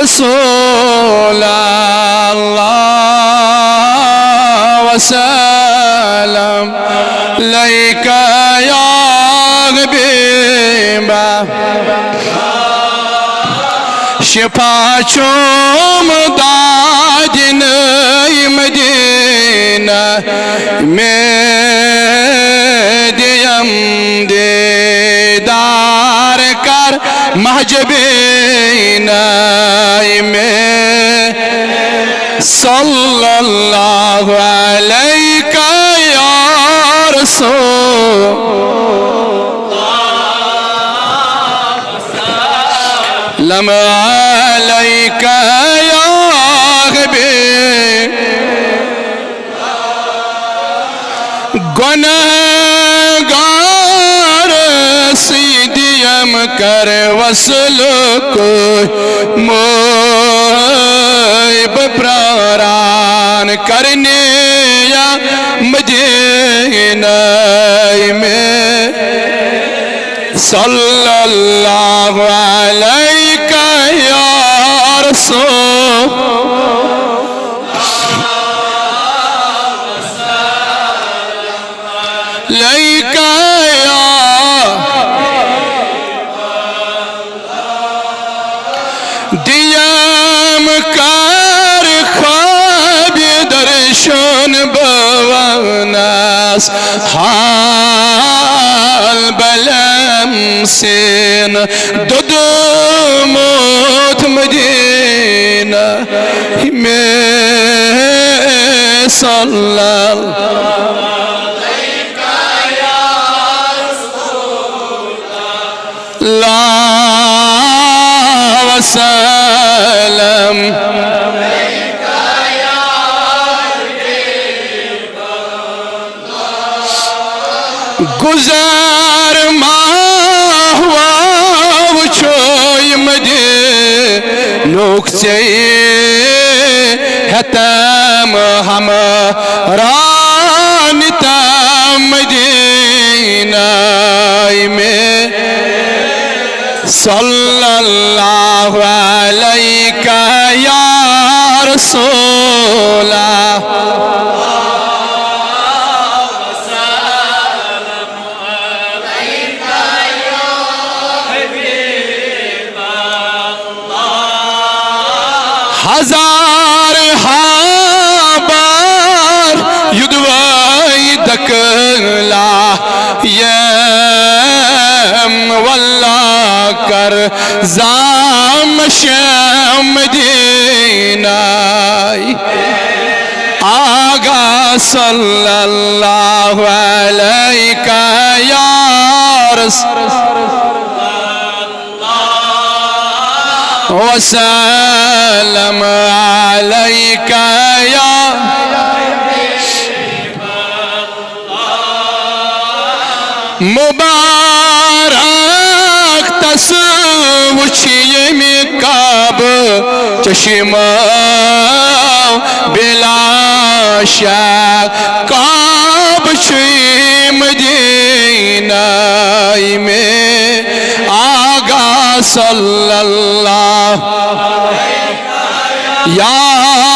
رسول الله وسلم عليك يا حبيب شفاعتم دادن مدينة مديم دیدار کر محجبین صلی اللہ علیہ یا رسول لم عليك يا حبيب गुनहगार सीदियम कर वसल को मोइब प्राण करने या मदीना में सल्लल्लाहु अलैका या रसूल लैका या दियम कर ख्वाब दर्शन बवनास हाल बलम सेन दुद मोत मदीना में सल्लल्लाहु वसल्लम गुजार माहवा वुचोय मदीनों हतम हम रानिता मदीना में सल्लल्लाहु अलैका या रसूल हजार बार युद्वाई दकला वल्ला कर जाम मदीना आगा सल्लल्लाहु अलैका या वसल्लम अलैका या मुबारक तस्वुचिये में काब चश्मा बिला शक काब छुई मदीना में आगा सल्लल्लाहु या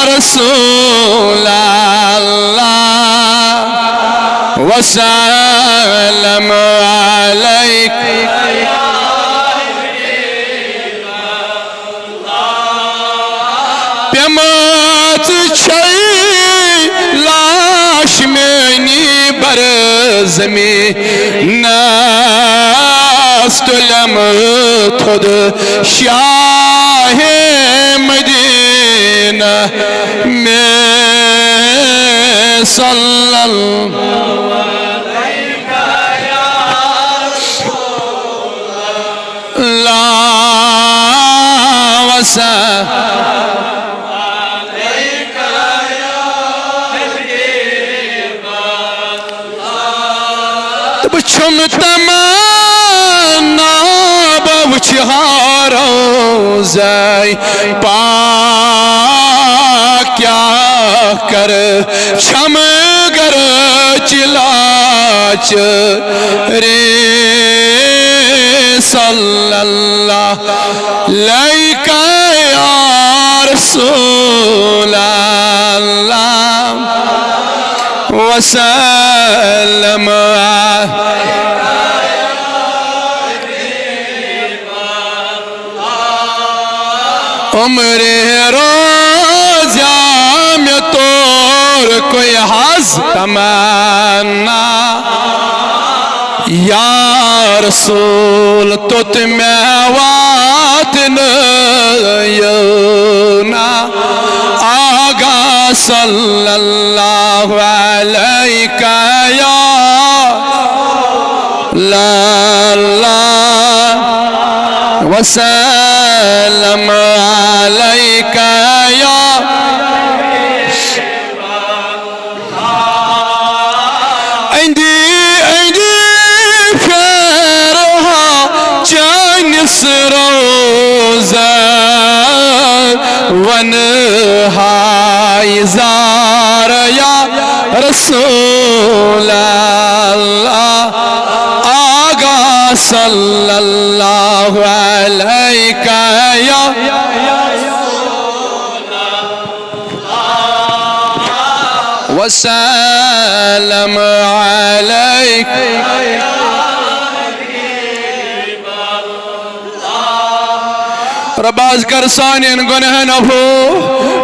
रसूल अल्लाह वसल्लम अलैक प्यमत छई लाश मेनी बरज़मी नास्तुलम थुद शाह मदीना में सल्लल्लाहु अलैका या रसूलल्लाह वसल्लम अलैका या हबीबल्लाह तब छुम तमन्ना बवचहारो जाय पा क्या कर छम गर चिलाच रे सल्लल्लाहु अलैका या رسول الله وسلم عمر روزہ میں طور کوئی حظ تمنا یا رسول توت میں واتن یونا آگا صلی اللہ علیہ یا وسلم عليك يا عندي فرها جانس روزة ونهاي زار يا رسول الله آقا صلى الله عليك يا وسلم عليك رب أذكر ثانيا قنهن أبو